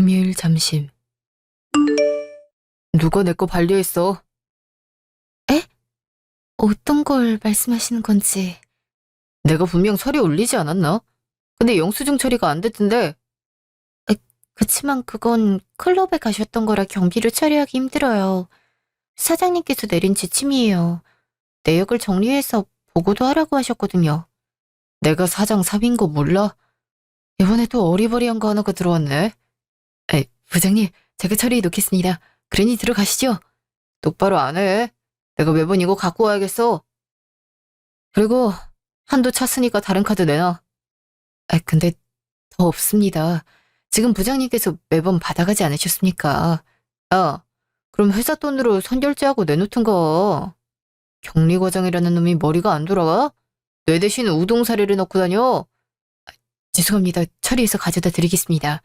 금요일 점심. 누가 내 거 반려했어? 에? 어떤 걸 말씀하시는 건지. 내가 분명 서류 올리지 않았나? 근데 영수증 처리가 안 됐던데. 그치만 그건 클럽에 가셨던 거라 경비를 처리하기 힘들어요. 사장님께서 내린 지침이에요. 내역을 정리해서 보고도 하라고 하셨거든요. 내가 사장 삽인 거 몰라? 이번에 또 어리버리한 거 하나가 들어왔네. 부장님, 제가 처리해 놓겠습니다. 그러니 들어가시죠. 똑바로 안 해. 내가 매번 이거 갖고 와야겠어. 그리고 한도 찼으니까 다른 카드 내놔. 근데 더 없습니다. 지금 부장님께서 매번 받아가지 않으셨습니까? 야, 그럼 회사 돈으로 선결제하고 내놓던가. 격리과장이라는 놈이 머리가 안 돌아가? 뇌 대신 우동사리를 넣고 다녀. 죄송합니다. 처리해서 가져다 드리겠습니다.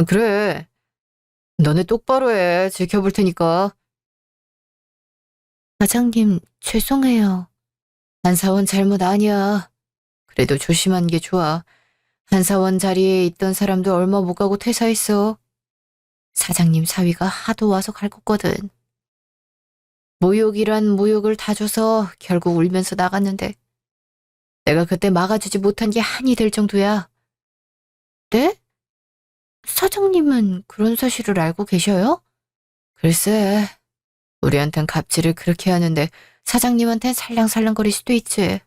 그래. 너네 똑바로 해. 지켜볼 테니까. 과장님, 죄송해요. 한사원 잘못 아니야. 그래도 조심한 게 좋아. 한사원 자리에 있던 사람도 얼마 못 가고 퇴사했어. 사장님 사위가 하도 와서 갈궜거든. 모욕이란 모욕을 다 줘서 결국 울면서 나갔는데 내가 그때 막아주지 못한 게 한이 될 정도야. 네? 사장님은 그런 사실을 알고 계셔요? 글쎄, 우리한텐 갑질을 그렇게 하는데 사장님한텐 살랑살랑거릴 수도 있지.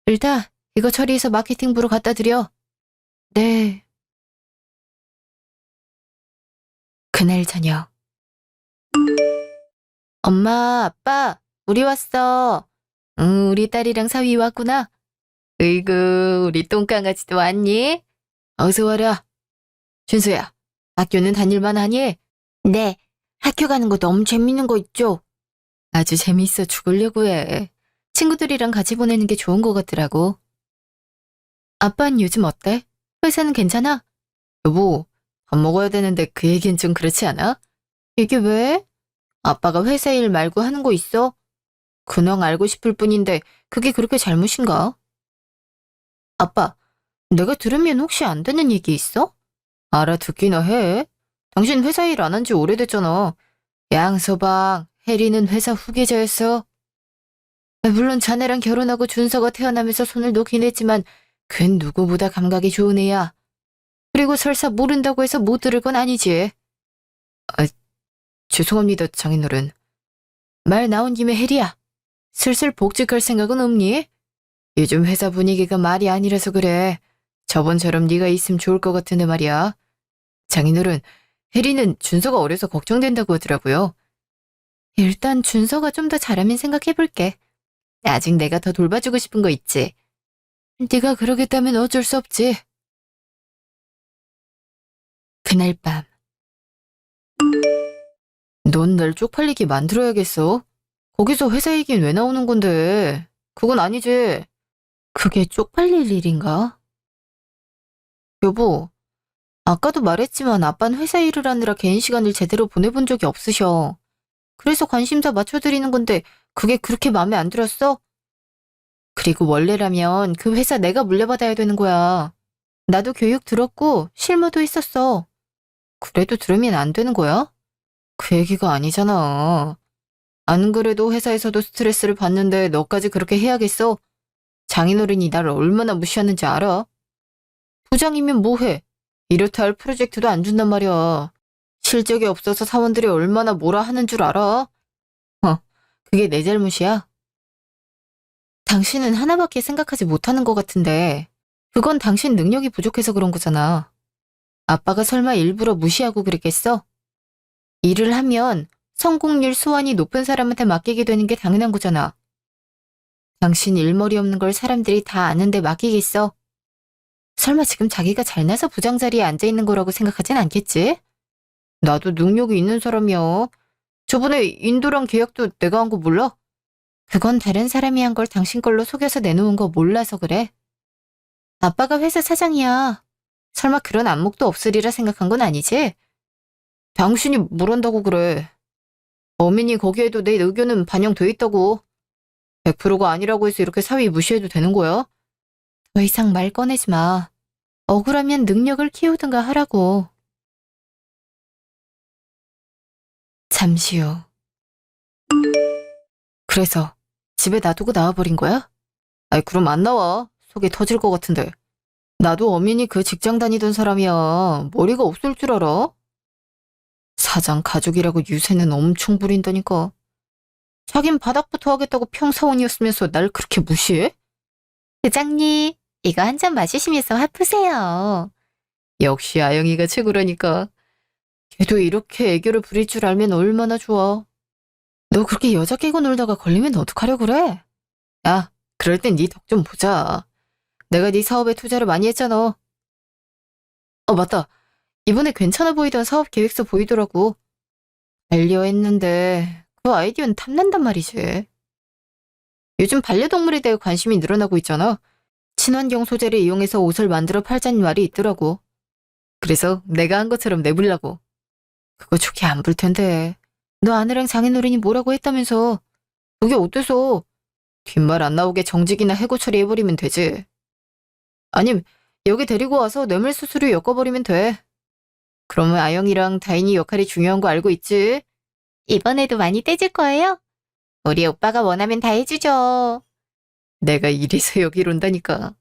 일단 이거 처리해서 마케팅부로 갖다 드려. 네. 그날 저녁. 엄마, 아빠, 우리 왔어. 응, 우리 딸이랑 사위 왔구나. 으이구, 우리 똥강아지도 왔니? 어서 와라. 준수야, 학교는 다닐만 하니? 네, 학교 가는 거 너무 재밌는 거 있죠? 아주 재밌어 죽으려고 해. 친구들이랑 같이 보내는 게 좋은 거 같더라고. 아빠는 요즘 어때? 회사는 괜찮아? 여보, 밥 먹어야 되는데 그 얘기는 좀 그렇지 않아? 이게 왜? 아빠가 회사 일 말고 하는 거 있어? 근황 알고 싶을 뿐인데 그게 그렇게 잘못인가? 아빠, 내가 들으면 혹시 안 되는 얘기 있어? 알아듣기나 해. 당신 회사 일 안 한 지 오래됐잖아. 양서방, 혜리는 회사 후계자였어. 물론 자네랑 결혼하고 준서가 태어나면서 손을 놓긴 했지만 걘 누구보다 감각이 좋은 애야. 그리고 설사 모른다고 해서 못 들을 건 아니지. 아, 죄송합니다, 장인어른. 말 나온 김에 혜리야. 슬슬 복직할 생각은 없니? 요즘 회사 분위기가 말이 아니라서 그래. 저번처럼 네가 있으면 좋을 것 같은데 말이야. 장인어른, 혜리는 준서가 어려서 걱정된다고 하더라고요. 일단 준서가 좀 더 잘하면 생각해볼게. 아직 내가 더 돌봐주고 싶은 거 있지. 네가 그러겠다면 어쩔 수 없지. 그날 밤. 넌 날 쪽팔리게 만들어야겠어. 거기서 회사 얘기는 왜 나오는 건데. 그건 아니지. 그게 쪽팔릴 일인가? 여보, 아까도 말했지만 아빠는 회사 일을 하느라 개인 시간을 제대로 보내본 적이 없으셔. 그래서 관심사 맞춰드리는 건데 그게 그렇게 마음에 안 들었어? 그리고 원래라면 그 회사 내가 물려받아야 되는 거야. 나도 교육 들었고 실무도 했었어. 그래도 들으면 안 되는 거야? 그 얘기가 아니잖아. 안 그래도 회사에서도 스트레스를 받는데 너까지 그렇게 해야겠어? 장인어른이 나를 얼마나 무시하는지 알아? 부장이면 뭐해? 이렇다 할 프로젝트도 안 준단 말이야. 실적이 없어서 사원들이 얼마나 뭐라 하는 줄 알아? 그게 내 잘못이야? 당신은 하나밖에 생각하지 못하는 것 같은데 그건 당신 능력이 부족해서 그런 거잖아. 아빠가 설마 일부러 무시하고 그랬겠어? 일을 하면 성공률 수완이 높은 사람한테 맡기게 되는 게 당연한 거잖아. 당신 일머리 없는 걸 사람들이 다 아는데 맡기겠어? 설마 지금 자기가 잘나서 부장 자리에 앉아있는 거라고 생각하진 않겠지? 나도 능력이 있는 사람이야. 저번에 인도랑 계약도 내가 한 거 몰라? 그건 다른 사람이 한 걸 당신 걸로 속여서 내놓은 거 몰라서 그래. 아빠가 회사 사장이야. 설마 그런 안목도 없으리라 생각한 건 아니지? 당신이 뭘 한다고 그래. 어민이 거기에도 내 의견은 반영돼 있다고. 100%가 아니라고 해서 이렇게 사위 무시해도 되는 거야? 더 이상 말 꺼내지 마. 억울하면 능력을 키우든가 하라고. 잠시 후. 그래서 집에 놔두고 나와버린 거야? 아이, 그럼 안 나와. 속이 터질 것 같은데. 나도 엄연히 그 직장 다니던 사람이야. 머리가 없을 줄 알아? 사장 가족이라고 유세는 엄청 부린다니까. 자긴 바닥부터 하겠다고 평사원이었으면서 날 그렇게 무시해? 부장님, 이거 한 잔 마시시면서 화 푸세요. 역시 아영이가 최고라니까. 걔도 이렇게 애교를 부릴 줄 알면 얼마나 좋아. 너 그렇게 여자 깨고 놀다가 걸리면 어떡하려고 그래? 야, 그럴 땐 네 덕 좀 보자. 내가 네 사업에 투자를 많이 했잖아. 맞다. 이번에 괜찮아 보이던 사업 계획서 보이더라고. 반려했는데 그 아이디어는 탐난단 말이지. 요즘 반려동물에 대해 관심이 늘어나고 있잖아. 친환경 소재를 이용해서 옷을 만들어 팔자는 말이 있더라고. 그래서 내가 한 것처럼 내보려고. 그거 좋게 안 볼 텐데. 너 아내랑 장인어른이 뭐라고 했다면서. 그게 어때서? 뒷말 안 나오게 정직이나 해고 처리해버리면 되지. 아님, 여기 데리고 와서 뇌물수수료 엮어버리면 돼. 그러면 아영이랑 다인이 역할이 중요한 거 알고 있지? 이번에도 많이 떼줄 거예요? 우리 오빠가 원하면 다 해주죠. 내가 이래서 여기로 온다니까.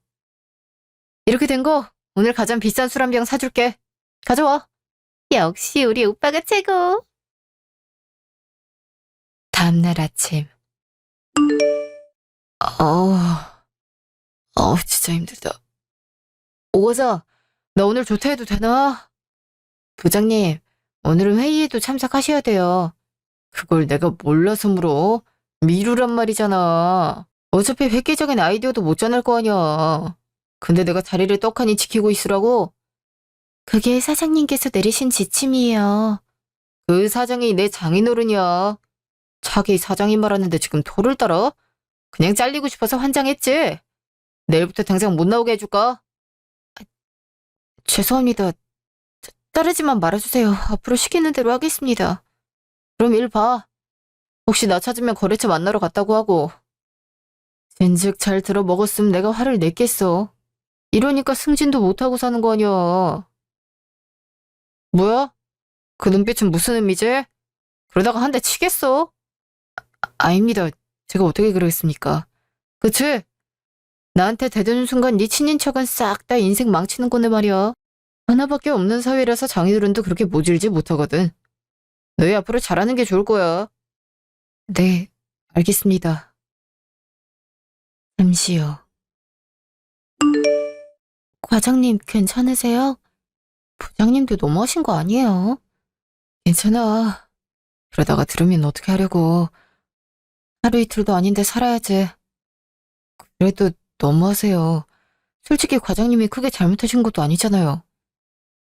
이렇게 된 거 오늘 가장 비싼 술 한 병 사줄게. 가져와. 역시 우리 오빠가 최고. 다음날 아침. 진짜 힘들다. 오거자, 나 오늘 조퇴해도 되나? 부장님, 오늘은 회의에도 참석하셔야 돼요. 그걸 내가 몰라서 물어. 미루란 말이잖아. 어차피 획기적인 아이디어도 못 전할 거 아니야. 근데 내가 자리를 떡하니 지키고 있으라고? 그게 사장님께서 내리신 지침이에요. 그 사장이 내 장인어른이야. 자기 사장이 말하는데 지금 토를 떨어? 그냥 잘리고 싶어서 환장했지? 내일부터 당장 못 나오게 해줄까? 죄송합니다. 따르지만 말아주세요. 앞으로 시키는 대로 하겠습니다. 그럼 일 봐. 혹시 나 찾으면 거래처 만나러 갔다고 하고. 진즉 잘 들어 먹었으면 내가 화를 냈겠어. 이러니까 승진도 못하고 사는 거 아니야. 뭐야? 그 눈빛은 무슨 의미지? 그러다가 한 대 치겠어? 아닙니다. 제가 어떻게 그러겠습니까? 그치? 나한테 대드는 순간 네 친인척은 싹 다 인생 망치는 건데 말이야. 하나밖에 없는 사회라서 장인어른도 그렇게 모질지 못하거든. 너희 앞으로 잘하는 게 좋을 거야. 네, 알겠습니다. 잠시요. 과장님 괜찮으세요? 부장님도 너무하신 거 아니에요? 괜찮아. 그러다가 들으면 어떻게 하려고. 하루 이틀도 아닌데 살아야지. 그래도 너무하세요. 솔직히 과장님이 크게 잘못하신 것도 아니잖아요.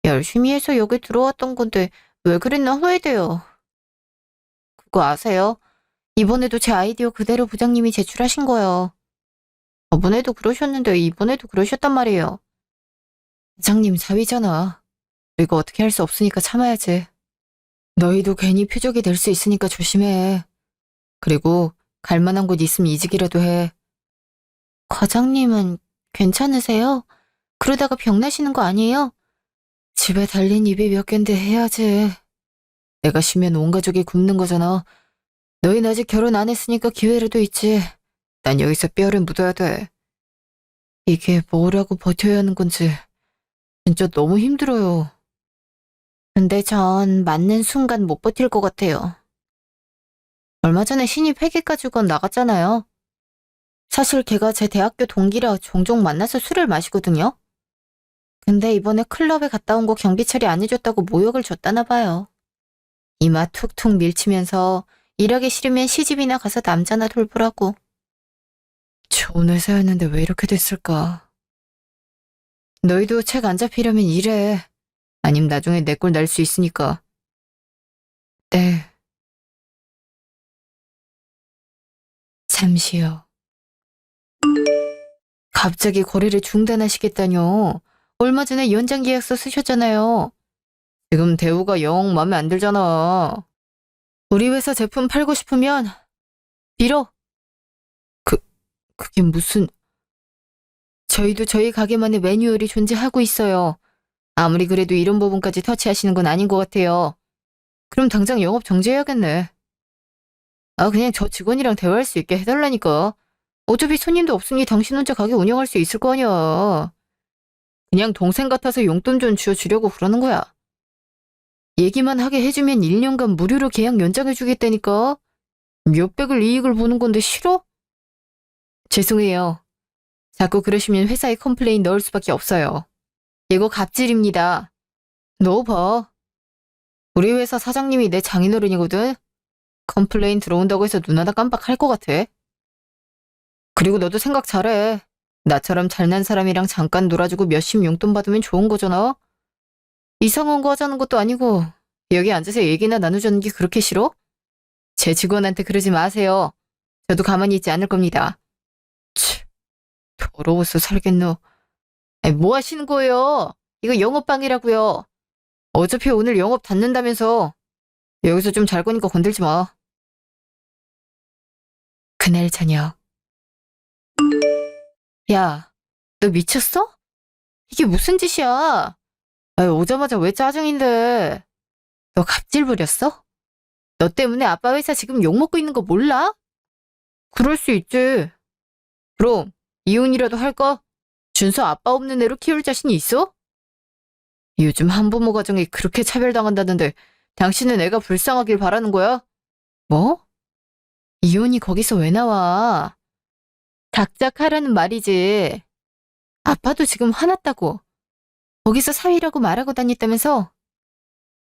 열심히 해서 여기 들어왔던 건데 왜 그랬나 후회돼요. 그거 아세요? 이번에도 제 아이디어 그대로 부장님이 제출하신 거예요. 저번에도 그러셨는데 이번에도 그러셨단 말이에요. 부장님 사위잖아. 이거 어떻게 할 수 없으니까 참아야지. 너희도 괜히 표적이 될 수 있으니까 조심해. 그리고 갈 만한 곳 있으면 이직이라도 해. 과장님은 괜찮으세요? 그러다가 병나시는 거 아니에요? 집에 달린 입이 몇 갠데 해야지. 내가 쉬면 온 가족이 굶는 거잖아. 너희는 아직 결혼 안 했으니까 기회라도 있지. 난 여기서 뼈를 묻어야 돼. 이게 뭐라고 버텨야 하는 건지 진짜 너무 힘들어요. 근데 전 맞는 순간 못 버틸 것 같아요. 얼마 전에 신입 회계과 직원 나갔잖아요. 사실 걔가 제 대학교 동기라 종종 만나서 술을 마시거든요. 근데 이번에 클럽에 갔다 온 거 경비철이 안 해줬다고 모욕을 줬다나 봐요. 이마 툭툭 밀치면서 일하기 싫으면 시집이나 가서 남자나 돌보라고. 좋은 회사였는데 왜 이렇게 됐을까? 너희도 책 안 잡히려면 일해. 아님 나중에 내 꼴 날 수 있으니까. 네. 잠시요. 갑자기 거래를 중단하시겠다뇨. 얼마 전에 연장 계약서 쓰셨잖아요. 지금 대우가 영 마음에 안 들잖아. 우리 회사 제품 팔고 싶으면 빌어. 그게 무슨... 저희도 저희 가게만의 매뉴얼이 존재하고 있어요. 아무리 그래도 이런 부분까지 터치하시는 건 아닌 것 같아요. 그럼 당장 영업 정지해야겠네. 아, 그냥 저 직원이랑 대화할 수 있게 해달라니까. 어차피 손님도 없으니 당신 혼자 가게 운영할 수 있을 거 아니야. 그냥 동생 같아서 용돈 좀 쥐어주려고 그러는 거야. 얘기만 하게 해주면 1년간 무료로 계약 연장해주겠다니까. 몇백을 이익을 보는 건데 싫어? 죄송해요. 자꾸 그러시면 회사에 컴플레인 넣을 수밖에 없어요. 이거 갑질입니다. 넣어봐. 우리 회사 사장님이 내 장인어른이거든. 컴플레인 들어온다고 해서 눈 하나 깜빡할 것 같아. 그리고 너도 생각 잘해. 나처럼 잘난 사람이랑 잠깐 놀아주고 몇십 용돈 받으면 좋은 거잖아. 이상한 거 하자는 것도 아니고 여기 앉아서 얘기나 나누자는 게 그렇게 싫어? 제 직원한테 그러지 마세요. 저도 가만히 있지 않을 겁니다. 치, 더러워서 살겠노. 아니, 뭐 하시는 거예요? 이거 영업방해라고요. 어차피 오늘 영업 닫는다면서. 여기서 좀 잘 거니까 건들지 마. 그날 저녁. 야, 너 미쳤어? 이게 무슨 짓이야? 아유, 오자마자 왜 짜증인데? 너 갑질 부렸어? 너 때문에 아빠 회사 지금 욕먹고 있는 거 몰라? 그럴 수 있지. 그럼 이혼이라도 할까? 준서 아빠 없는 애로 키울 자신이 있어? 요즘 한부모 가정이 그렇게 차별당한다는데 당신은 애가 불쌍하길 바라는 거야? 뭐? 이혼이 거기서 왜 나와? 닥작하라는 말이지. 아빠도 지금 화났다고. 거기서 사위라고 말하고 다녔다면서?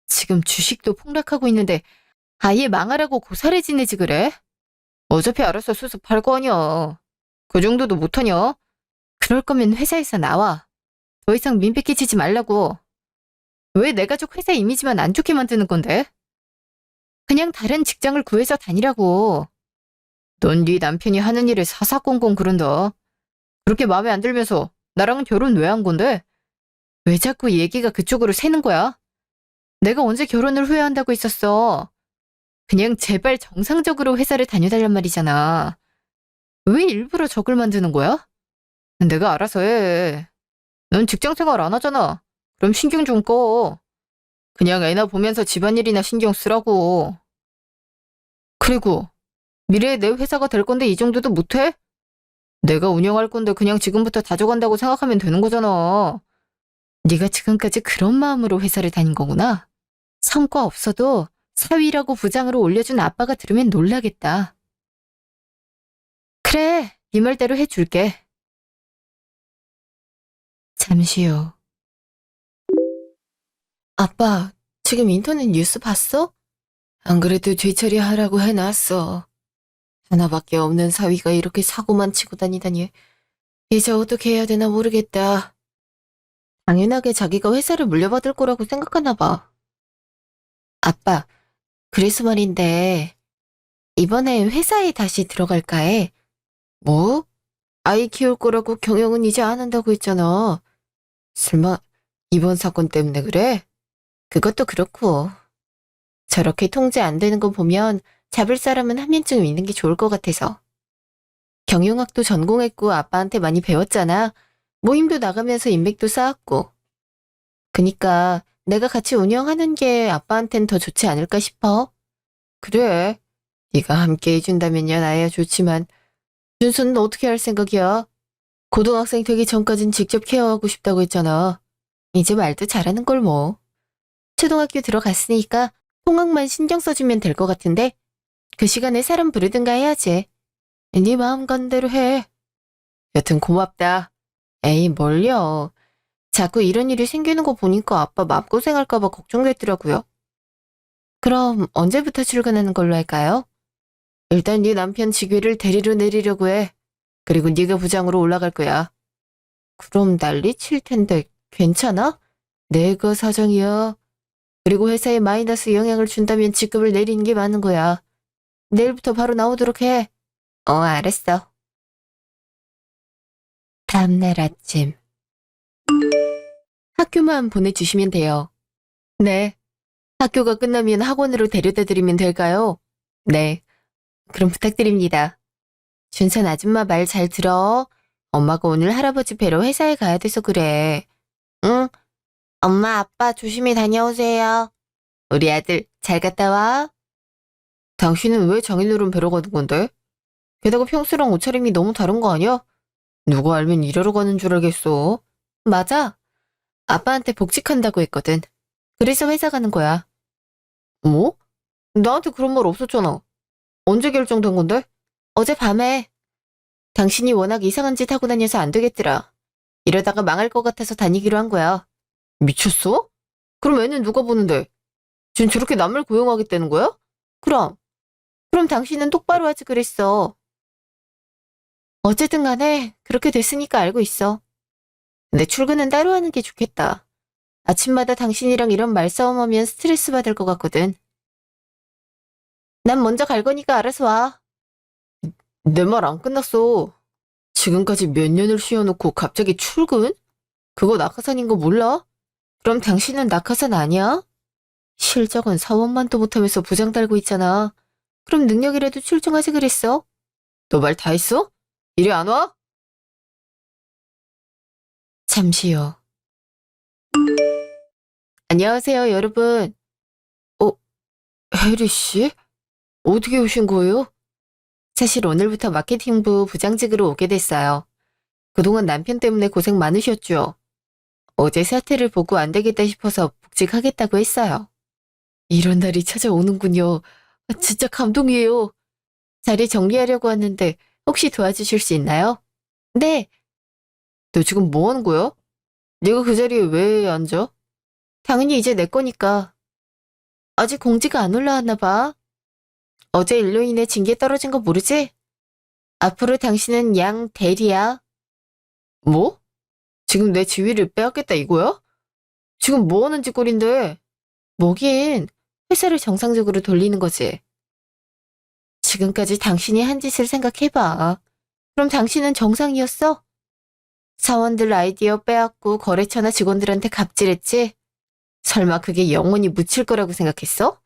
지금 주식도 폭락하고 있는데 아예 망하라고 고사를 지내지 그래? 어차피 알아서 수습할 거 아니야. 그 정도도 못하냐? 그럴 거면 회사에서 나와. 더 이상 민폐 끼치지 말라고. 왜 내 가족 회사 이미지만 안 좋게 만드는 건데? 그냥 다른 직장을 구해서 다니라고. 넌 네 남편이 하는 일에 사사건건 그런다. 그렇게 마음에 안 들면서 나랑은 결혼 왜 한 건데? 왜 자꾸 얘기가 그쪽으로 새는 거야? 내가 언제 결혼을 후회한다고 했었어. 그냥 제발 정상적으로 회사를 다녀달란 말이잖아. 왜 일부러 적을 만드는 거야? 내가 알아서 해. 넌 직장 생활 안 하잖아. 그럼 신경 좀 꺼. 그냥 애나 보면서 집안일이나 신경 쓰라고. 그리고 미래에 내 회사가 될 건데 이 정도도 못해? 내가 운영할 건데 그냥 지금부터 다져간다고 생각하면 되는 거잖아. 네가 지금까지 그런 마음으로 회사를 다닌 거구나. 성과 없어도 사위라고 부장으로 올려준 아빠가 들으면 놀라겠다. 그래, 네 말대로 해줄게. 잠시 후. 아빠, 지금 인터넷 뉴스 봤어? 안 그래도 뒤처리 하라고 해놨어. 하나밖에 없는 사위가 이렇게 사고만 치고 다니다니. 이제 어떻게 해야 되나 모르겠다. 당연하게 자기가 회사를 물려받을 거라고 생각하나 봐. 아빠, 그래서 말인데 이번에 회사에 다시 들어갈까 해. 뭐? 아이 키울 거라고 경영은 이제 안 한다고 했잖아. 설마 이번 사건 때문에 그래? 그것도 그렇고. 저렇게 통제 안 되는 거 보면 잡을 사람은 한 명쯤 있는 게 좋을 것 같아서. 경영학도 전공했고 아빠한테 많이 배웠잖아. 모임도 나가면서 인맥도 쌓았고. 그니까 내가 같이 운영하는 게 아빠한텐 더 좋지 않을까 싶어. 그래. 네가 함께 해준다면야 나야 좋지만 준수는 어떻게 할 생각이야? 고등학생 되기 전까진 직접 케어하고 싶다고 했잖아. 이제 말도 잘하는 걸 뭐. 초등학교 들어갔으니까 통학만 신경 써주면 될 것 같은데 그 시간에 사람 부르든가 해야지. 네 마음 가는 대로 해. 여튼 고맙다. 에이 뭘요. 자꾸 이런 일이 생기는 거 보니까 아빠 마음고생할까 봐 걱정됐더라고요. 그럼 언제부터 출근하는 걸로 할까요? 일단 네 남편 직위를 대리로 내리려고 해. 그리고 네가 부장으로 올라갈 거야. 그럼 난리 칠 텐데 괜찮아? 내가 사장이야. 그리고 회사에 마이너스 영향을 준다면 직급을 내리는 게 맞는 거야. 내일부터 바로 나오도록 해. 알았어. 다음날 아침. 학교만 보내주시면 돼요. 네. 학교가 끝나면 학원으로 데려다 드리면 될까요? 네. 그럼 부탁드립니다. 준선 아줌마 말 잘 들어. 엄마가 오늘 할아버지 뵈러 회사에 가야 돼서 그래. 응. 엄마, 아빠 조심히 다녀오세요. 우리 아들 잘 갔다 와. 당신은 왜 장인어른 뵈러 가는 건데? 게다가 평소랑 옷차림이 너무 다른 거 아니야? 누가 알면 일하러 가는 줄 알겠어. 맞아. 아빠한테 복직한다고 했거든. 그래서 회사 가는 거야. 뭐? 나한테 그런 말 없었잖아. 언제 결정된 건데? 어젯밤에. 당신이 워낙 이상한 짓 하고 다녀서 안 되겠더라. 이러다가 망할 것 같아서 다니기로 한 거야. 미쳤어? 그럼 애는 누가 보는데? 지금 저렇게 남을 고용하겠다는 거야? 그럼. 그럼 당신은 똑바로 하지 그랬어. 어쨌든 간에 그렇게 됐으니까 알고 있어. 근데 출근은 따로 하는 게 좋겠다. 아침마다 당신이랑 이런 말싸움하면 스트레스 받을 것 같거든. 난 먼저 갈 거니까 알아서 와. 내 말 안 끝났어. 지금까지 몇 년을 쉬어놓고 갑자기 출근? 그거 낙하산인 거 몰라? 그럼 당신은 낙하산 아니야? 실적은 사원만도 못하면서 부장 달고 있잖아. 그럼 능력이라도 출중하지 그랬어? 너 말 다 했어? 이리 안 와? 잠시요. 안녕하세요, 여러분. 어, 혜리 씨? 어떻게 오신 거예요? 사실 오늘부터 마케팅부 부장직으로 오게 됐어요. 그동안 남편 때문에 고생 많으셨죠? 어제 사태를 보고 안 되겠다 싶어서 복직하겠다고 했어요. 이런 날이 찾아오는군요. 진짜 감동이에요. 자리 정리하려고 하는데 혹시 도와주실 수 있나요? 네. 너 지금 뭐 하는 거야? 네가 그 자리에 왜 앉아? 당연히 이제 내 거니까. 아직 공지가 안 올라왔나 봐. 어제 일로 인해 징계 떨어진 거 모르지? 앞으로 당신은 양 대리야. 뭐? 지금 내 지위를 빼앗겠다 이거야? 지금 뭐 하는 짓거리인데? 뭐긴 회사를 정상적으로 돌리는 거지. 지금까지 당신이 한 짓을 생각해봐. 그럼 당신은 정상이었어? 사원들 아이디어 빼앗고 거래처나 직원들한테 갑질했지? 설마 그게 영원히 묻힐 거라고 생각했어?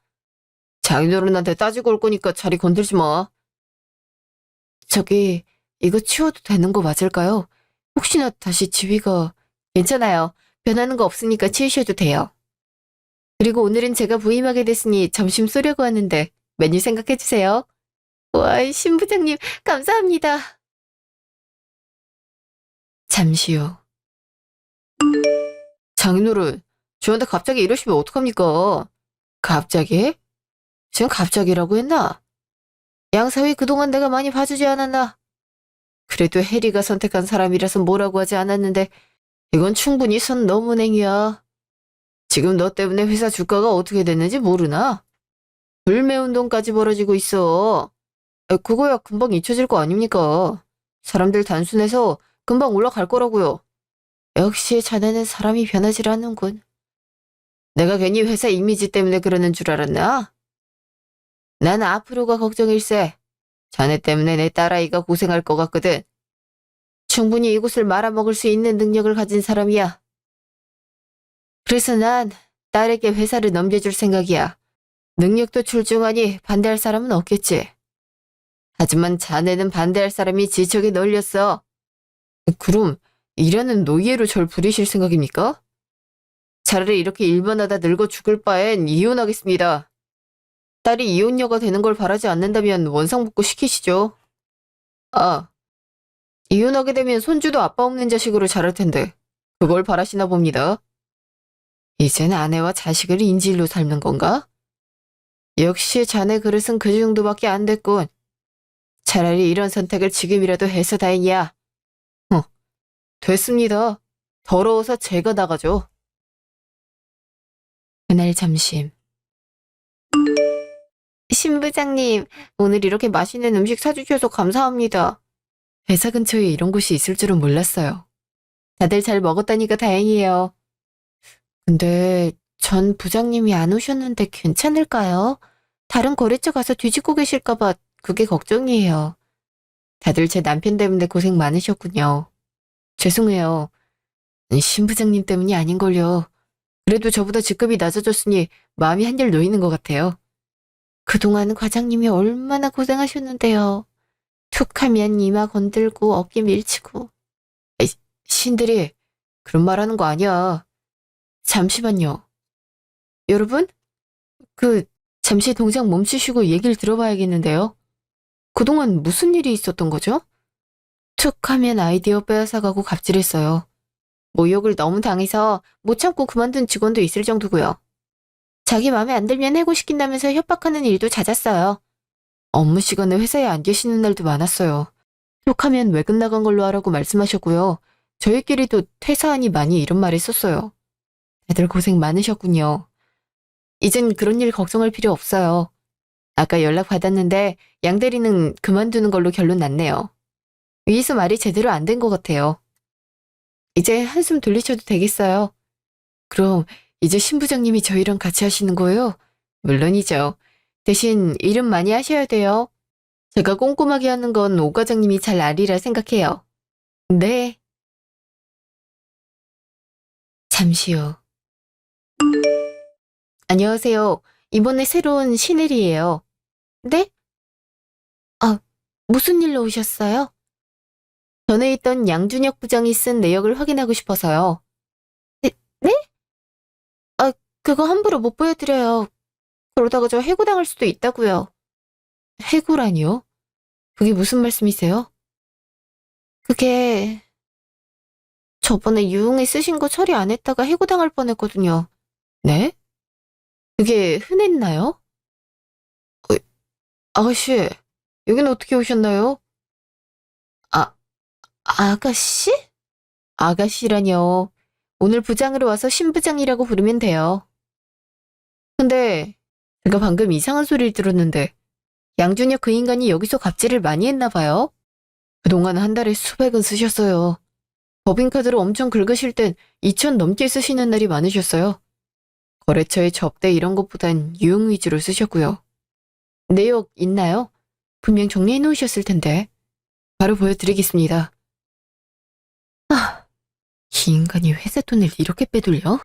장인어른한테 따지고 올 거니까 자리 건들지 마. 저기, 이거 치워도 되는 거 맞을까요? 혹시나 다시 지위가... 괜찮아요. 변하는 거 없으니까 치우셔도 돼요. 그리고 오늘은 제가 부임하게 됐으니 점심 쏘려고 하는데 메뉴 생각해주세요. 와, 신 부장님, 감사합니다. 잠시 후. 장인어른, 저한테 갑자기 이러시면 어떡합니까? 갑자기? 지금 갑자기라고 했나? 양사위 그동안 내가 많이 봐주지 않았나? 그래도 해리가 선택한 사람이라서 뭐라고 하지 않았는데 이건 충분히 선 넘은 행위야. 지금 너 때문에 회사 주가가 어떻게 됐는지 모르나? 불매운동까지 벌어지고 있어. 그거야 금방 잊혀질 거 아닙니까? 사람들 단순해서 금방 올라갈 거라고요. 역시 자네는 사람이 변하질 않는군. 내가 괜히 회사 이미지 때문에 그러는 줄 알았나? 난 앞으로가 걱정일세. 자네 때문에 내 딸아이가 고생할 것 같거든. 충분히 이곳을 말아먹을 수 있는 능력을 가진 사람이야. 그래서 난 딸에게 회사를 넘겨줄 생각이야. 능력도 출중하니 반대할 사람은 없겠지. 하지만 자네는 반대할 사람이 지척에 널렸어. 그럼 일하는 노예로 절 부리실 생각입니까? 차라리 이렇게 일반하다 늙어 죽을 바엔 이혼하겠습니다. 딸이 이혼녀가 되는 걸 바라지 않는다면 원상복구 시키시죠. 아, 이혼하게 되면 손주도 아빠 없는 자식으로 자랄 텐데 그걸 바라시나 봅니다. 이젠 아내와 자식을 인질로 삶는 건가? 역시 자네 그릇은 그 정도밖에 안 됐군. 차라리 이런 선택을 지금이라도 해서 다행이야. 됐습니다. 더러워서 제가 나가죠. 그날 점심. 신 부장님, 오늘 이렇게 맛있는 음식 사주셔서 감사합니다. 회사 근처에 이런 곳이 있을 줄은 몰랐어요. 다들 잘 먹었다니까 다행이에요. 근데 전 부장님이 안 오셨는데 괜찮을까요? 다른 거래처 가서 뒤집고 계실까봐 그게 걱정이에요. 다들 제 남편 때문에 고생 많으셨군요. 죄송해요. 신 부장님 때문이 아닌걸요. 그래도 저보다 직급이 낮아졌으니 마음이 한결 놓이는 것 같아요. 그동안 과장님이 얼마나 고생하셨는데요. 툭 하면 이마 건들고 어깨 밀치고. 에이, 신들이 그런 말 하는 거 아니야. 잠시만요. 여러분? 잠시 동작 멈추시고 얘기를 들어봐야겠는데요. 그동안 무슨 일이 있었던 거죠? 툭 하면 아이디어 빼앗아가고 갑질했어요. 모욕을 너무 당해서 못 참고 그만둔 직원도 있을 정도고요. 자기 마음에 안 들면 해고시킨다면서 협박하는 일도 잦았어요. 업무 시간에 회사에 안 계시는 날도 많았어요. 툭하면 외근 나간 걸로 하라고 말씀하셨고요. 저희끼리도 퇴사하니 많이 이런 말 했었어요. 다들 고생 많으셨군요. 이젠 그런 일 걱정할 필요 없어요. 아까 연락 받았는데 양 대리는 그만두는 걸로 결론 났네요. 위에서 말이 제대로 안 된 것 같아요. 이제 한숨 돌리셔도 되겠어요. 그럼 이제 신 부장님이 저희랑 같이 하시는 거예요? 물론이죠. 대신 일은 많이 하셔야 돼요. 제가 꼼꼼하게 하는 건 오 과장님이 잘 아리라 생각해요. 네. 잠시 후. 안녕하세요. 이번에 새로운 신일이에요. 네? 아, 무슨 일로 오셨어요? 전에 있던 양준혁 부장이 쓴 내역을 확인하고 싶어서요. 네? 네? 아, 그거 함부로 못 보여드려요. 그러다가 저 해고당할 수도 있다고요. 해고라니요? 그게 무슨 말씀이세요? 그게 저번에 유흥에 쓰신 거 처리 안 했다가 해고당할 뻔했거든요. 네? 그게 흔했나요? 어, 아가씨, 여기는 어떻게 오셨나요? 아, 아가씨? 아가씨라뇨. 오늘 부장으로 와서 신부장이라고 부르면 돼요. 근데 제가 방금 이상한 소리를 들었는데 양준혁 그 인간이 여기서 갑질을 많이 했나 봐요. 그동안 한 달에 수백은 쓰셨어요. 법인카드로 엄청 긁으실 땐 2천 넘게 쓰시는 날이 많으셨어요. 거래처에 접대 이런 것보단 유흥 위주로 쓰셨고요. 내역 있나요? 분명 정리해 놓으셨을 텐데. 바로 보여드리겠습니다. 아, 이 인간이 회사 돈을 이렇게 빼돌려?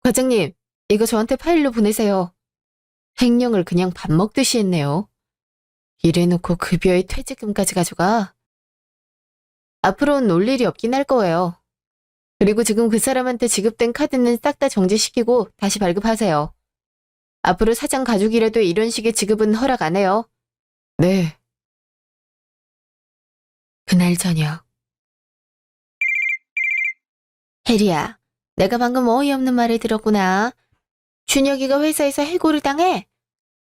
과장님, 이거 저한테 파일로 보내세요. 횡령을 그냥 밥 먹듯이 했네요. 이래놓고 급여에 퇴직금까지 가져가. 앞으로는 올 일이 없긴 할 거예요. 그리고 지금 그 사람한테 지급된 카드는 싹 다 정지시키고 다시 발급하세요. 앞으로 사장 가족이라도 이런 식의 지급은 허락 안 해요. 네. 그날 저녁. 혜리야, 내가 방금 어이없는 말을 들었구나. 준혁이가 회사에서 해고를 당해?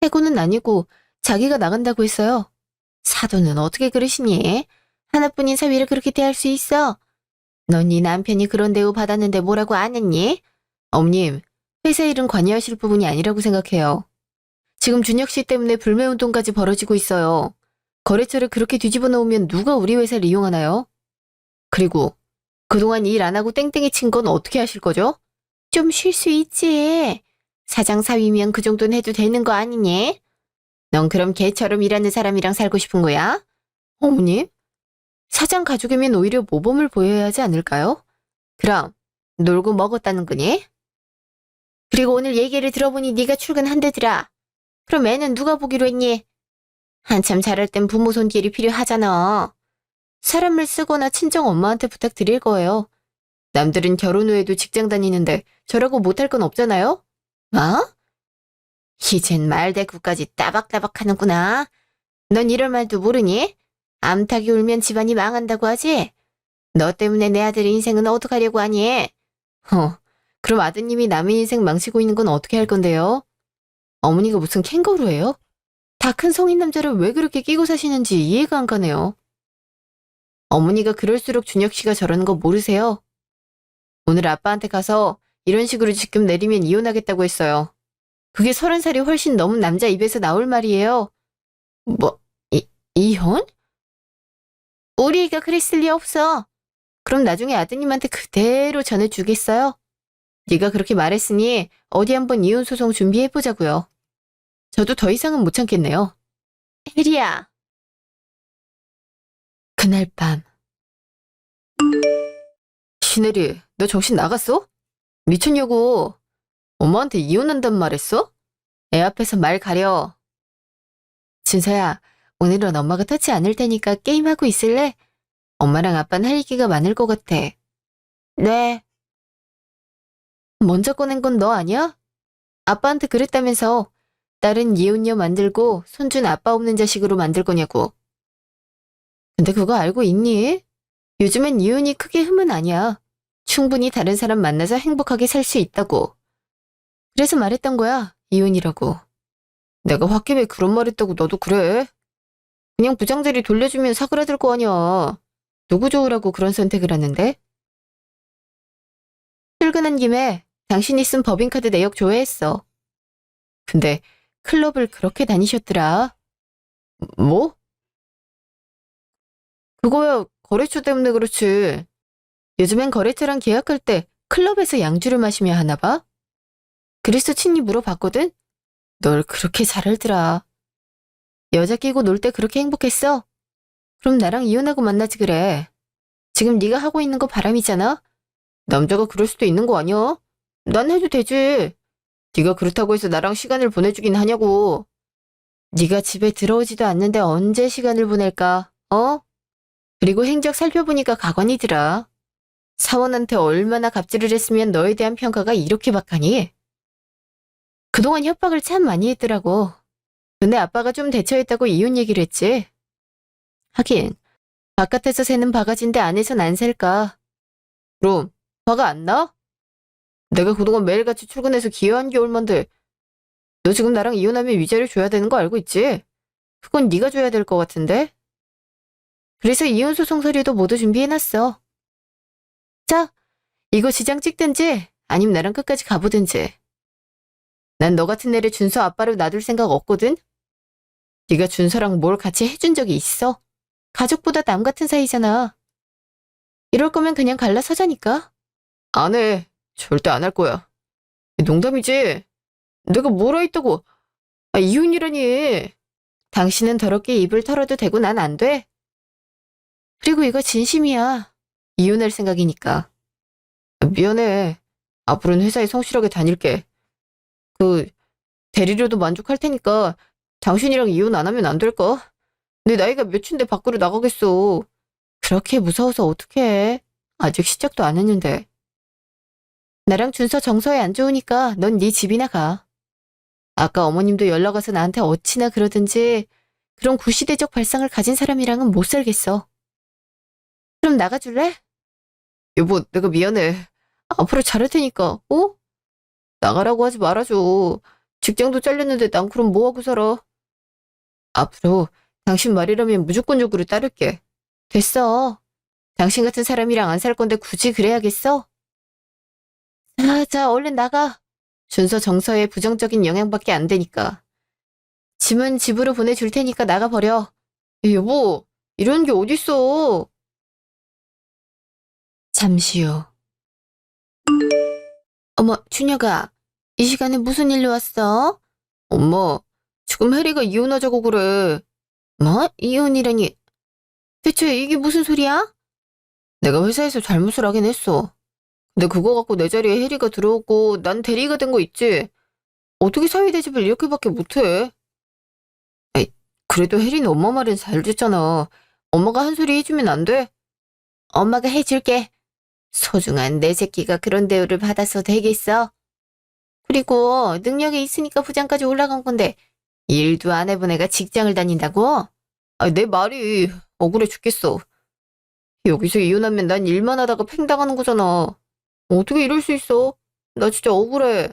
해고는 아니고 자기가 나간다고 했어요. 사돈은 어떻게 그러시니? 하나뿐인 사위를 그렇게 대할 수 있어? 넌 네 남편이 그런 대우 받았는데 뭐라고 안 했니? 어머님, 회사 일은 관여하실 부분이 아니라고 생각해요. 지금 준혁 씨 때문에 불매운동까지 벌어지고 있어요. 거래처를 그렇게 뒤집어 놓으면 누가 우리 회사를 이용하나요? 그리고 그동안 일 안 하고 땡땡이 친 건 어떻게 하실 거죠? 좀 쉴 수 있지. 사장 사위면 그 정도는 해도 되는 거 아니니? 넌 그럼 걔처럼 일하는 사람이랑 살고 싶은 거야? 어머님? 사장 가족이면 오히려 모범을 보여야 하지 않을까요? 그럼 놀고 먹었다는 거니? 그리고 오늘 얘기를 들어보니 네가 출근한대더라. 그럼 애는 누가 보기로 했니? 한참 자랄 땐 부모 손길이 필요하잖아. 사람을 쓰거나 친정 엄마한테 부탁드릴 거예요. 남들은 결혼 후에도 직장 다니는데 저라고 못할 건 없잖아요? 어? 이젠 말대꾸까지 따박따박 하는구나. 넌 이럴 말도 모르니? 암탉이 울면 집안이 망한다고 하지? 너 때문에 내 아들 인생은 어떡하려고 하니? 그럼 아드님이 남의 인생 망치고 있는 건 어떻게 할 건데요? 어머니가 무슨 캥거루예요? 다 큰 성인 남자를 왜 그렇게 끼고 사시는지 이해가 안 가네요. 어머니가 그럴수록 준혁 씨가 저러는 거 모르세요? 오늘 아빠한테 가서 이런 식으로 지금 내리면 이혼하겠다고 했어요. 그게 30살이 훨씬 넘은 남자 입에서 나올 말이에요. 뭐, 이혼? 우리 애가 그랬을 리 없어. 그럼 나중에 아드님한테 그대로 전해주겠어요? 네가 그렇게 말했으니 어디 한번 이혼 소송 준비해보자고요. 저도 더 이상은 못 참겠네요. 혜리야. 그날 밤. 신혜리, 너 정신 나갔어? 미쳤냐고. 엄마한테 이혼한단 말했어? 애 앞에서 말 가려. 준서야, 오늘은 엄마가 터치 않을 테니까 게임하고 있을래? 엄마랑 아빠는 할 얘기가 많을 것 같아. 네. 먼저 꺼낸 건 너 아니야? 아빠한테 그랬다면서 딸은 이혼녀 만들고 손주는 아빠 없는 자식으로 만들 거냐고. 근데 그거 알고 있니? 요즘엔 이혼이 크게 흠은 아니야. 충분히 다른 사람 만나서 행복하게 살 수 있다고. 그래서 말했던 거야, 이혼이라고. 내가 홧김에 그런 말 했다고 너도 그래? 그냥 부장들이 돌려주면 사그라들 거 아니야. 누구 좋으라고 그런 선택을 하는데? 출근한 김에 당신이 쓴 법인카드 내역 조회했어. 근데 클럽을 그렇게 다니셨더라. 뭐? 그거야 거래처 때문에 그렇지. 요즘엔 거래처랑 계약할 때 클럽에서 양주를 마시며 하나 봐? 그래서 친히 물어봤거든? 널 그렇게 잘 알더라. 여자 끼고 놀 때 그렇게 행복했어? 그럼 나랑 이혼하고 만나지 그래. 지금 네가 하고 있는 거 바람이잖아? 남자가 그럴 수도 있는 거 아니야? 난 해도 되지. 네가 그렇다고 해서 나랑 시간을 보내주긴 하냐고. 네가 집에 들어오지도 않는데 언제 시간을 보낼까? 어? 그리고 행적 살펴보니까 가관이더라. 사원한테 얼마나 갑질을 했으면 너에 대한 평가가 이렇게 박하니? 그동안 협박을 참 많이 했더라고. 근데 아빠가 좀 대처했다고 이혼 얘기를 했지. 하긴 바깥에서 새는 바가지인데 안에선 안 셀까. 그럼 화가 안 나? 내가 그동안 매일같이 출근해서 기여한 게 얼만데 너 지금 나랑 이혼하면 위자료 줘야 되는 거 알고 있지? 그건 네가 줘야 될 것 같은데? 그래서 이혼 소송 서류도 모두 준비해놨어. 자, 이거 지장 찍든지 아님 나랑 끝까지 가보든지. 난 너 같은 애를 준서 아빠로 놔둘 생각 없거든? 네가 준서랑 뭘 같이 해준 적이 있어? 가족보다 남 같은 사이잖아. 이럴 거면 그냥 갈라서자니까. 안 해. 절대 안 할 거야. 농담이지? 내가 뭐라 했다고. 이혼이라니. 당신은 더럽게 입을 털어도 되고 난 안 돼. 그리고 이거 진심이야. 이혼할 생각이니까. 미안해. 앞으로는 회사에 성실하게 다닐게. 그 대리료도 만족할 테니까 당신이랑 이혼 안 하면 안 될까? 내 나이가 몇인데 밖으로 나가겠어. 그렇게 무서워서 어떡해. 아직 시작도 안 했는데. 나랑 준서 정서에 안 좋으니까 넌 네 집이나 가. 아까 어머님도 연락 와서 나한테 어찌나 그러든지 그런 구시대적 발상을 가진 사람이랑은 못 살겠어. 그럼 나가줄래? 여보, 내가 미안해. 앞으로 잘할 테니까, 어? 나가라고 하지 말아줘. 직장도 잘렸는데 난 그럼 뭐하고 살아? 앞으로 당신 말이라면 무조건적으로 따를게. 됐어. 당신 같은 사람이랑 안 살 건데 굳이 그래야겠어? 자, 얼른 나가. 준서 정서에 부정적인 영향밖에 안 되니까. 짐은 집으로 보내줄 테니까 나가버려. 여보, 이런 게 어딨어. 잠시 후. 어머, 준혁아. 이 시간에 무슨 일로 왔어? 엄마, 지금 혜리가 이혼하자고 그래. 뭐? 이혼이라니. 대체 이게 무슨 소리야? 내가 회사에서 잘못을 하긴 했어. 근데 그거 갖고 내 자리에 혜리가 들어오고 난 대리가 된 거 있지? 어떻게 사위 대접을 이렇게밖에 못해? 에이, 그래도 혜리는 엄마 말은 잘 듣잖아. 엄마가 한 소리 해주면 안 돼? 엄마가 해줄게. 소중한 내 새끼가 그런 대우를 받아서 되겠어? 그리고 능력이 있으니까 부장까지 올라간 건데 일도 안 해본 애가 직장을 다닌다고? 내 말이 억울해 죽겠어. 여기서 이혼하면 난 일만 하다가 팽당하는 거잖아. 어떻게 이럴 수 있어? 나 진짜 억울해.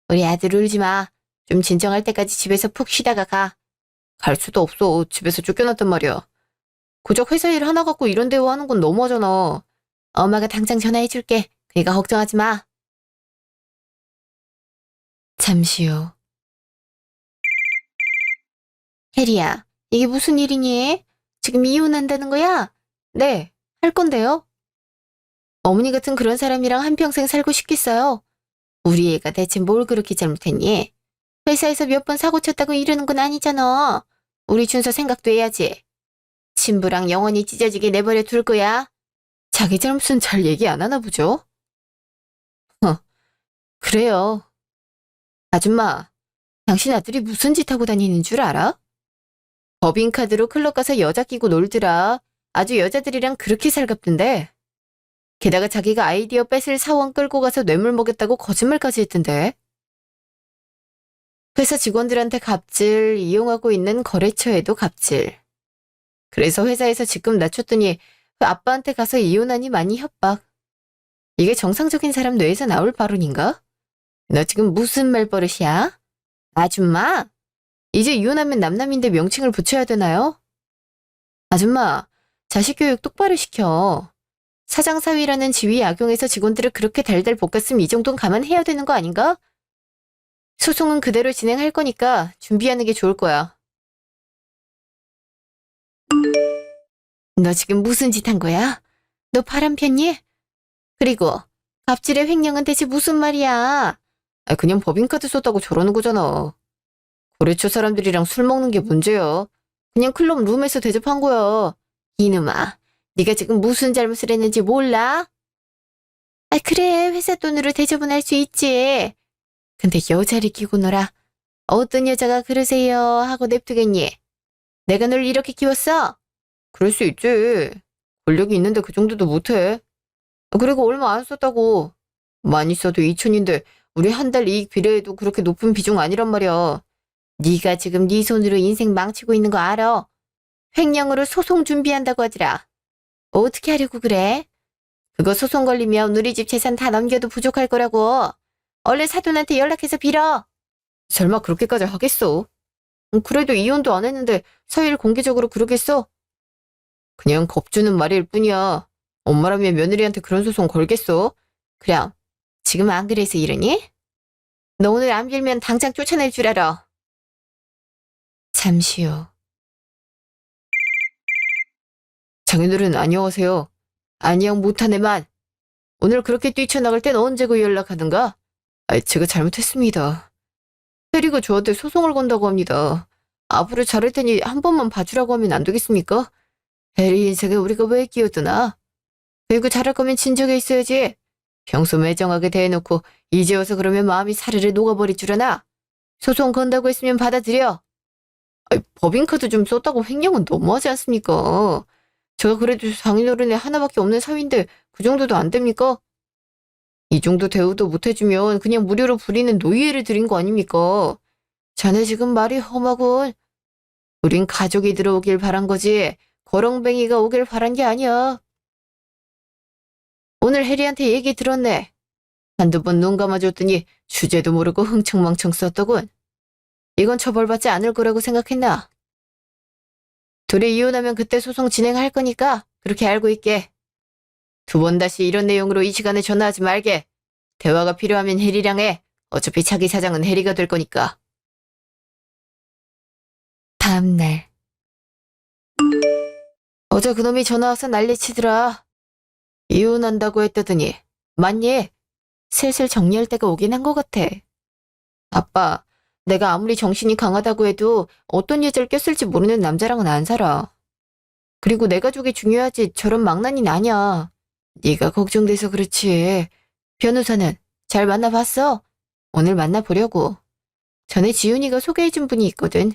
우리 아들 울지 마. 좀 진정할 때까지 집에서 푹 쉬다가 가. 갈 수도 없어. 집에서 쫓겨났단 말이야. 고작 회사 일 하나 갖고 이런 대우하는 건 너무하잖아. 엄마가 당장 전화해줄게. 그러니까 걱정하지 마. 잠시 후. 혜리야, 이게 무슨 일이니? 지금 이혼한다는 거야? 네, 할 건데요. 어머니 같은 그런 사람이랑 한평생 살고 싶겠어요? 우리 애가 대체 뭘 그렇게 잘못했니? 회사에서 몇 번 사고 쳤다고 이러는 건 아니잖아. 우리 준서 생각도 해야지. 친부랑 영원히 찢어지게 내버려 둘 거야. 자기 잘못은 잘 얘기 안 하나 보죠? 그래요. 아줌마, 당신 아들이 무슨 짓 하고 다니는 줄 알아? 법인카드로 클럽 가서 여자 끼고 놀더라. 아주 여자들이랑 그렇게 살갑던데. 게다가 자기가 아이디어 뺏을 사원 끌고 가서 뇌물 먹였다고 거짓말까지 했던데. 회사 직원들한테 갑질, 이용하고 있는 거래처에도 갑질. 그래서 회사에서 직급 낮췄더니 아빠한테 가서 이혼하니 많이 협박. 이게 정상적인 사람 뇌에서 나올 발언인가? 너 지금 무슨 말버릇이야? 아줌마, 이제 이혼하면 남남인데 명칭을 붙여야 되나요? 아줌마, 자식 교육 똑바로 시켜. 사장 사위라는 지위 악용해서 직원들을 그렇게 달달 볶았으면 이 정도는 감안해야 되는 거 아닌가? 소송은 그대로 진행할 거니까 준비하는 게 좋을 거야. 너 지금 무슨 짓 한 거야? 너 바람 폈니? 그리고 갑질의 횡령은 대체 무슨 말이야? 그냥 법인카드 썼다고 저러는 거잖아. 거래처 사람들이랑 술 먹는 게 문제야. 그냥 클럽 룸에서 대접한 거야. 이놈아, 네가 지금 무슨 잘못을 했는지 몰라? 그래, 회사 돈으로 대접은 할 수 있지. 근데 여자를 끼고 놀아. 어떤 여자가 그러세요 하고 냅두겠니? 내가 널 이렇게 키웠어? 그럴 수 있지. 권력이 있는데 그 정도도 못해. 그리고 얼마 안 썼다고. 많이 써도 2천인데 우리 한 달 이익 비례해도 그렇게 높은 비중 아니란 말이야. 네가 지금 네 손으로 인생 망치고 있는 거 알아? 횡령으로 소송 준비한다고 하더라. 어떻게 하려고 그래? 그거 소송 걸리면 우리 집 재산 다 넘겨도 부족할 거라고. 얼른 사돈한테 연락해서 빌어. 설마 그렇게까지 하겠어? 그래도 이혼도 안 했는데 사위를 공개적으로 그러겠어? 그냥 겁주는 말일 뿐이야. 엄마라면 며느리한테 그런 소송 걸겠어? 그럼 지금 안 그래서 이러니? 너 오늘 안 빌면 당장 쫓아낼 줄 알아. 잠시 후. 장인어른 안녕하세요. 안녕 못한 애만. 오늘 그렇게 뛰쳐나갈 땐 언제 그 연락하든가? 제가 잘못했습니다. 해리가 저한테 소송을 건다고 합니다. 앞으로 잘할 테니 한 번만 봐주라고 하면 안 되겠습니까? 해리 인생에 우리가 왜 끼어드나? 그리고 잘할 거면 진정해 있어야지. 평소 매정하게 대해놓고 이제 와서 그러면 마음이 사르르 녹아버릴 줄 아나? 소송 건다고 했으면 받아들여. 법인카드 좀 썼다고 횡령은 너무하지 않습니까? 제가 그래도 장인어른이 하나밖에 없는 사위인데 그 정도도 안 됩니까? 이 정도 대우도 못 해주면 그냥 무료로 부리는 노예를 드린 거 아닙니까? 자네 지금 말이 험하군. 우린 가족이 들어오길 바란 거지 거렁뱅이가 오길 바란 게 아니야. 오늘 해리한테 얘기 들었네. 한두 번 눈 감아줬더니 주제도 모르고 흥청망청 썼더군. 이건 처벌받지 않을 거라고 생각했나? 둘이 이혼하면 그때 소송 진행할 거니까 그렇게 알고 있게. 두 번 다시 이런 내용으로 이 시간에 전화하지 말게. 대화가 필요하면 해리랑 해. 어차피 차기 사장은 해리가 될 거니까. 다음 날. 어제 그놈이 전화 와서 난리치더라. 이혼한다고 했다더니 맞니? 슬슬 정리할 때가 오긴 한 것 같아. 아빠, 내가 아무리 정신이 강하다고 해도 어떤 여자를 꼈을지 모르는 남자랑은 안 살아. 그리고 내 가족이 중요하지 저런 망나니는 아니야. 네가 걱정돼서 그렇지. 변호사는 잘 만나봤어? 오늘 만나보려고. 전에 지훈이가 소개해준 분이 있거든.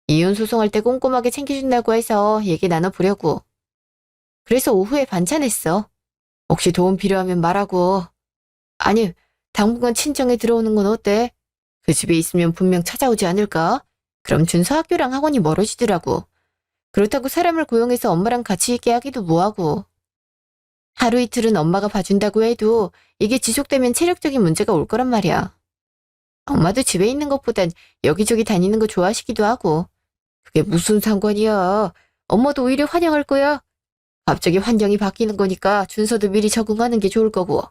이혼 소송할 때 꼼꼼하게 챙겨준다고 해서 얘기 나눠보려고. 그래서 오후에 반찬했어. 혹시 도움 필요하면 말하고. 아니, 당분간 친정에 들어오는 건 어때? 그 집에 있으면 분명 찾아오지 않을까? 그럼 준서 학교랑 학원이 멀어지더라고. 그렇다고 사람을 고용해서 엄마랑 같이 있게 하기도 뭐하고. 하루 이틀은 엄마가 봐준다고 해도 이게 지속되면 체력적인 문제가 올 거란 말이야. 엄마도 집에 있는 것보단 여기저기 다니는 거 좋아하시기도 하고. 그게 무슨 상관이야. 엄마도 오히려 환영할 거야. 갑자기 환경이 바뀌는 거니까 준서도 미리 적응하는 게 좋을 거고.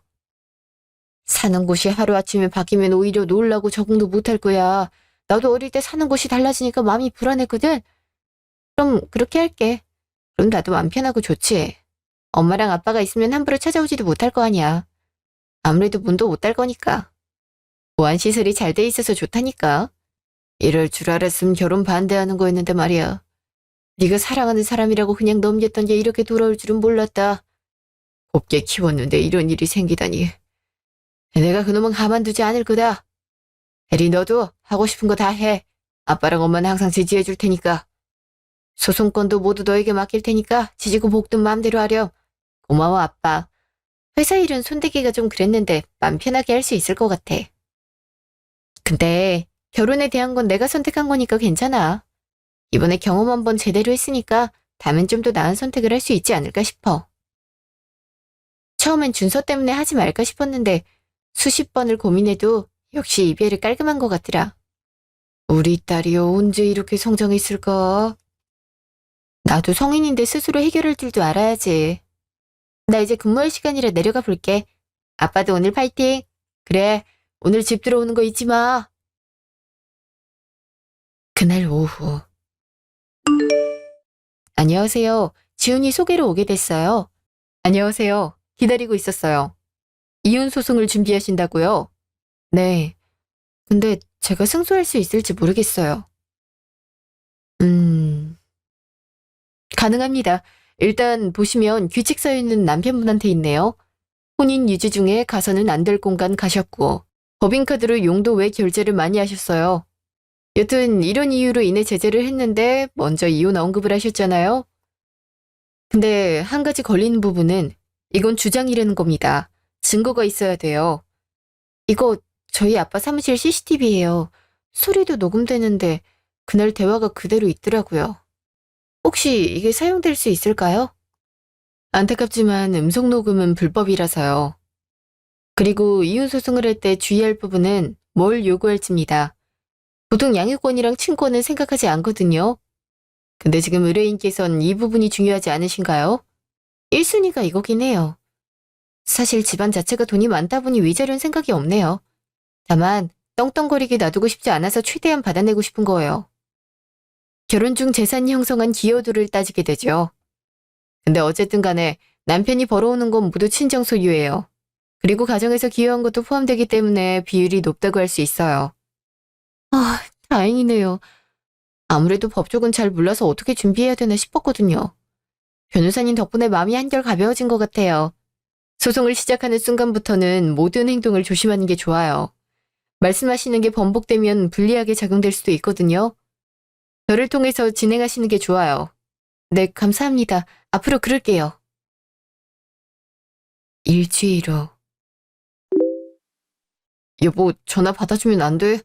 사는 곳이 하루아침에 바뀌면 오히려 놀라고 적응도 못할 거야. 나도 어릴 때 사는 곳이 달라지니까 마음이 불안했거든. 그럼 그렇게 할게. 그럼 나도 마음 편하고 좋지. 엄마랑 아빠가 있으면 함부로 찾아오지도 못할 거 아니야. 아무래도 문도 못 달 거니까. 보안시설이 잘 돼 있어서 좋다니까. 이럴 줄 알았으면 결혼 반대하는 거였는데 말이야. 네가 사랑하는 사람이라고 그냥 넘겼던 게 이렇게 돌아올 줄은 몰랐다. 곱게 키웠는데 이런 일이 생기다니. 내가 그놈은 가만두지 않을 거다. 혜리 너도 하고 싶은 거 다 해. 아빠랑 엄마는 항상 지지해 줄 테니까. 소송권도 모두 너에게 맡길 테니까 지지고 볶든 마음대로 하렴. 고마워 아빠. 회사 일은 손대기가 좀 그랬는데 맘 편하게 할 수 있을 것 같아. 근데 결혼에 대한 건 내가 선택한 거니까 괜찮아. 이번에 경험 한번 제대로 했으니까 다음엔 좀 더 나은 선택을 할 수 있지 않을까 싶어. 처음엔 준서 때문에 하지 말까 싶었는데 수십 번을 고민해도 역시 이별이 깔끔한 것 같더라. 우리 딸이요, 언제 이렇게 성장했을까? 나도 성인인데 스스로 해결할 줄도 알아야지. 나 이제 근무할 시간이라 내려가 볼게. 아빠도 오늘 파이팅. 그래, 오늘 집 들어오는 거 잊지 마. 그날 오후. 안녕하세요. 지훈이 소개로 오게 됐어요. 안녕하세요. 기다리고 있었어요. 이혼 소송을 준비하신다고요? 네. 근데 제가 승소할 수 있을지 모르겠어요. 가능합니다. 일단 보시면 규칙 서유는 남편분한테 있네요. 혼인 유지 중에 가서는 안 될 공간 가셨고 법인카드로 용도 외 결제를 많이 하셨어요. 여튼 이런 이유로 인해 제재를 했는데 먼저 이혼 언급을 하셨잖아요. 근데 한 가지 걸리는 부분은 이건 주장이라는 겁니다. 증거가 있어야 돼요. 이거 저희 아빠 사무실 CCTV예요. 소리도 녹음되는데 그날 대화가 그대로 있더라고요. 혹시 이게 사용될 수 있을까요? 안타깝지만 음성 녹음은 불법이라서요. 그리고 이혼 소송을 할 때 주의할 부분은 뭘 요구할지입니다. 보통 양육권이랑 친권은 생각하지 않거든요. 근데 지금 의뢰인께선 이 부분이 중요하지 않으신가요? 1순위가 이거긴 해요. 사실 집안 자체가 돈이 많다 보니 위자료는 생각이 없네요. 다만 떵떵거리게 놔두고 싶지 않아서 최대한 받아내고 싶은 거예요. 결혼 중 재산이 형성한 기여도를 따지게 되죠. 근데 어쨌든 간에 남편이 벌어오는 건 모두 친정 소유예요. 그리고 가정에서 기여한 것도 포함되기 때문에 비율이 높다고 할 수 있어요. 아, 다행이네요. 아무래도 법조은 잘 몰라서 어떻게 준비해야 되나 싶었거든요. 변호사님 덕분에 마음이 한결 가벼워진 것 같아요. 소송을 시작하는 순간부터는 모든 행동을 조심하는 게 좋아요. 말씀하시는 게 번복되면 불리하게 작용될 수도 있거든요. 저를 통해서 진행하시는 게 좋아요. 네, 감사합니다. 앞으로 그럴게요. 일주일 후. 여보, 전화 받아주면 안 돼?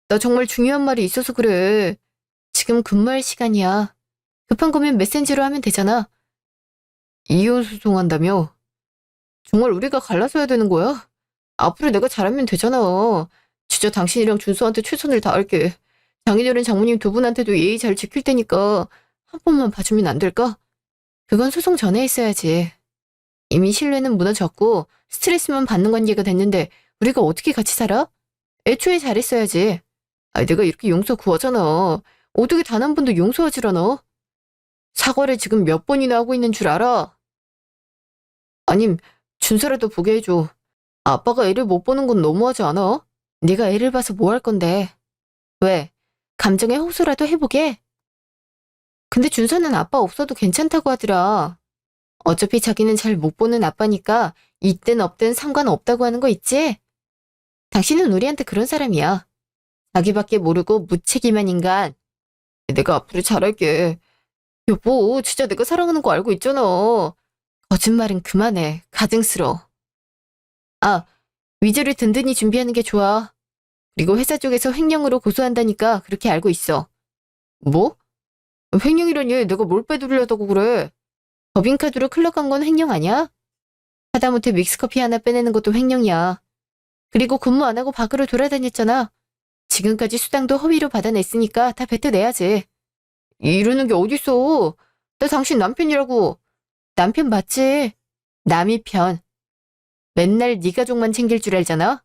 나 정말 중요한 말이 있어서 그래. 지금 근무할 시간이야. 급한 거면 메신저로 하면 되잖아. 이혼 소송한다며? 정말 우리가 갈라서야 되는 거야? 앞으로 내가 잘하면 되잖아. 진짜 당신이랑 준수한테 최선을 다할게. 장인어른 장모님 두 분한테도 예의 잘 지킬 테니까 한 번만 봐주면 안 될까? 그건 소송 전에 했어야지. 이미 신뢰는 무너졌고 스트레스만 받는 관계가 됐는데 우리가 어떻게 같이 살아? 애초에 잘했어야지. 아니, 내가 이렇게 용서 구하잖아. 어떻게 단 한 번도 용서하질 않아? 사과를 지금 몇 번이나 하고 있는 줄 알아? 아님, 준서라도 보게 해줘. 아빠가 애를 못 보는 건 너무하지 않아? 네가 애를 봐서 뭐 할 건데? 왜? 감정에 호소라도 해보게? 근데 준서는 아빠 없어도 괜찮다고 하더라. 어차피 자기는 잘 못 보는 아빠니까 있든 없든 상관없다고 하는 거 있지? 당신은 우리한테 그런 사람이야. 자기밖에 모르고 무책임한 인간. 내가 앞으로 잘할게. 여보, 진짜 내가 사랑하는 거 알고 있잖아. 거짓말은 그만해. 가증스러워. 아, 위조를 든든히 준비하는 게 좋아. 그리고 회사 쪽에서 횡령으로 고소한다니까 그렇게 알고 있어. 뭐? 횡령이라니 내가 뭘 빼돌려다고 그래. 법인카드로 클럽 간 건 횡령 아니야? 하다못해 믹스커피 하나 빼내는 것도 횡령이야. 그리고 근무 안 하고 밖으로 돌아다녔잖아. 지금까지 수당도 허위로 받아냈으니까 다 뱉어내야지. 이러는 게 어딨어. 나 당신 남편이라고. 남편 맞지? 남이 편. 맨날 네 가족만 챙길 줄 알잖아.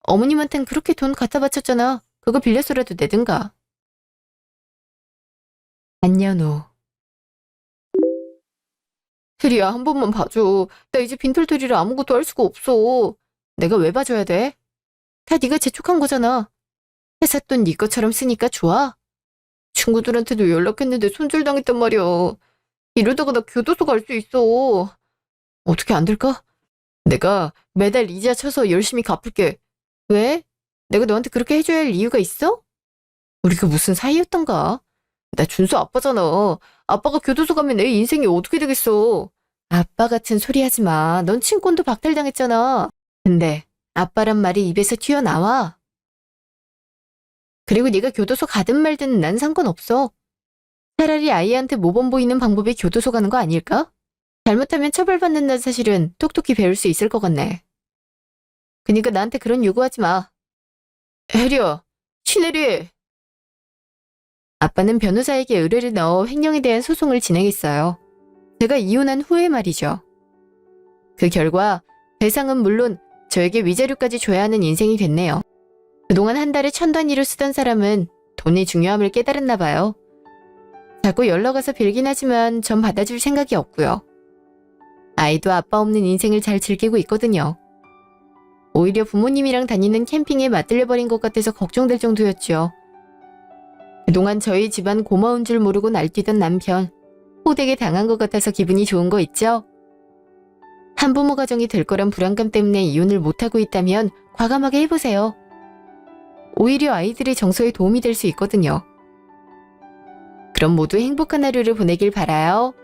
어머님한텐 그렇게 돈 갖다 바쳤잖아. 그거 빌려서라도 내든가. 반년 후. 혜리야, 한 번만 봐줘. 나 이제 빈털터리를 아무것도 할 수가 없어. 내가 왜 봐줘야 돼? 다 네가 재촉한 거잖아. 회사 돈 네 것처럼 쓰니까 좋아? 친구들한테도 연락했는데 손절당했단 말이야. 이러다가 나 교도소 갈 수 있어. 어떻게 안 될까? 내가 매달 이자 쳐서 열심히 갚을게. 왜? 내가 너한테 그렇게 해줘야 할 이유가 있어? 우리가 무슨 사이였던가? 나 준수 아빠잖아. 아빠가 교도소 가면 내 인생이 어떻게 되겠어. 아빠 같은 소리 하지 마. 넌 친권도 박탈당했잖아. 근데 아빠란 말이 입에서 튀어나와. 그리고 네가 교도소 가든 말든 난 상관없어. 차라리 아이한테 모범 보이는 방법이 교도소 가는 거 아닐까? 잘못하면 처벌받는다는 사실은 똑똑히 배울 수 있을 것 같네. 그니까 나한테 그런 요구하지 마. 해려, 신혜리. 아빠는 변호사에게 의뢰를 넣어 횡령에 대한 소송을 진행했어요. 제가 이혼한 후에 말이죠. 그 결과 배상은 물론 저에게 위자료까지 줘야 하는 인생이 됐네요. 그동안 한 달에 1,000단위로 쓰던 사람은 돈이 중요함을 깨달았나 봐요. 자꾸 연락 와서 빌긴 하지만 전 받아줄 생각이 없고요. 아이도 아빠 없는 인생을 잘 즐기고 있거든요. 오히려 부모님이랑 다니는 캠핑에 맞들려버린 것 같아서 걱정될 정도였죠. 그동안 저희 집안 고마운 줄 모르고 날뛰던 남편, 호되게 당한 것 같아서 기분이 좋은 거 있죠? 한부모 가정이 될 거란 불안감 때문에 이혼을 못하고 있다면 과감하게 해보세요. 오히려 아이들의 정서에 도움이 될 수 있거든요. 그럼 모두 행복한 하루를 보내길 바라요.